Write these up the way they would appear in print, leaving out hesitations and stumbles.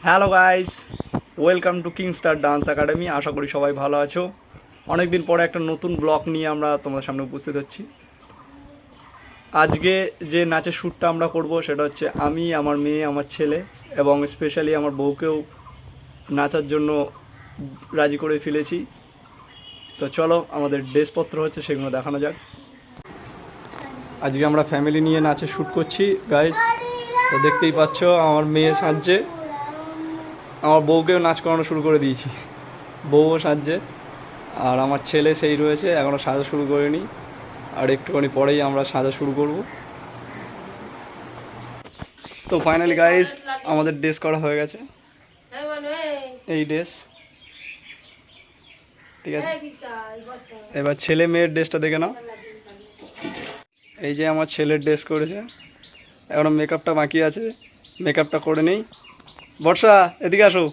Hello guys, welcome to Kingstar dance academy. আশা করি সবাই ভালো আছো। অনেক দিন পরে একটা নতুন ব্লগ নিয়ে আমরা তোমাদের সামনে উপস্থিত হচ্ছি। আজকে যে নাচের শ্যুটটা আমরা করব সেটা হচ্ছে আমি, আমার মেয়ে, আমার ছেলে এবং স্পেশালি আমার বউকেও নাচার জন্য রাজি করে ফেলেছি। তো চলো আমাদের ড্রেসপত্র হচ্ছে সেগুলো দেখানো যাক। আজকে আমরা ফ্যামিলি নিয়ে নাচের শ্যুট করছি গাইস। তো দেখতেই পাচ্ছ আমার মেয়ে সাজছে, আমার বউকেও নাচ করানো শুরু করে দিয়েছি, বউও সাজছে। আর আমার ছেলে সেই রয়েছে, এখনও সাজা শুরু করিনি, আর একটুখানি পরেই আমরা সাজা শুরু করব। তো ফাইনালি গাইস আমাদের ড্রেস করা হয়ে গেছে, এই ড্রেস। ঠিক আছে, এবার ছেলে মেয়ের ড্রেসটা দেখে নাও। এই যে আমার ছেলের ড্রেস করেছে, এখনও মেকআপটা বাকি আছে, মেকআপটা করে নেই। বর্ষা এদিকে আসো।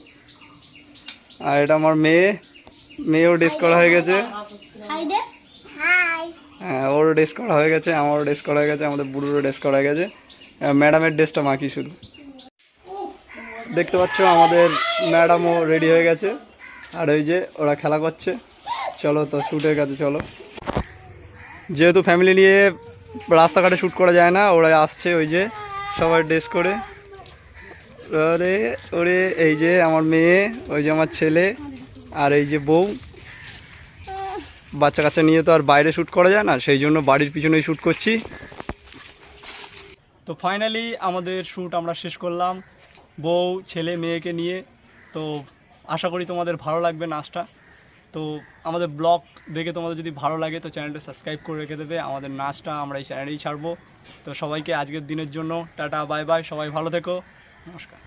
আর এটা আমার মেয়ে, মেয়েও ড্রেস করা হয়ে গেছে। হ্যাঁ, ওরও ড্রেস করা হয়ে গেছে, আমারও ড্রেস করা হয়ে গেছে, আমাদের বুড়োরও ড্রেস করা হয়ে গেছে। ম্যাডামের ড্রেসটা বাকি শুধু। দেখতে পাচ্ছ আমাদের ম্যাডামও রেডি হয়ে গেছে, আর ওই যে ওরা খেলা করছে। চলো তো শ্যুটের কাছে চলো। যেহেতু ফ্যামিলি নিয়ে রাস্তাঘাটে শ্যুট করা যায় না, ওরা আসছে ওই যে সবাই ড্রেস করে। ওরে ওরে, এই যে আমার মেয়ে, ওই যে আমার ছেলে, আর এই যে বউ। বাচ্চা কাচ্চা নিয়ে তো আর বাইরে শ্যুট করা যায় না, সেই জন্য বাড়ির পিছনেই শ্যুট করছি। তো ফাইনালি আমাদের শ্যুট আমরা শেষ করলাম বউ ছেলে মেয়েকে নিয়ে। তো আশা করি তোমাদের ভালো লাগবে নাচটা। তো আমাদের ব্লগ দেখে তোমাদের যদি ভালো লাগে তো চ্যানেলটা সাবস্ক্রাইব করে রেখে দেবে। আমাদের নাচটা আমরা এই চ্যানেলেই ছাড়বো। তো সবাইকে আজকের দিনের জন্য টাটা বাই বাই, সবাই ভালো থেকো, নমস্কার।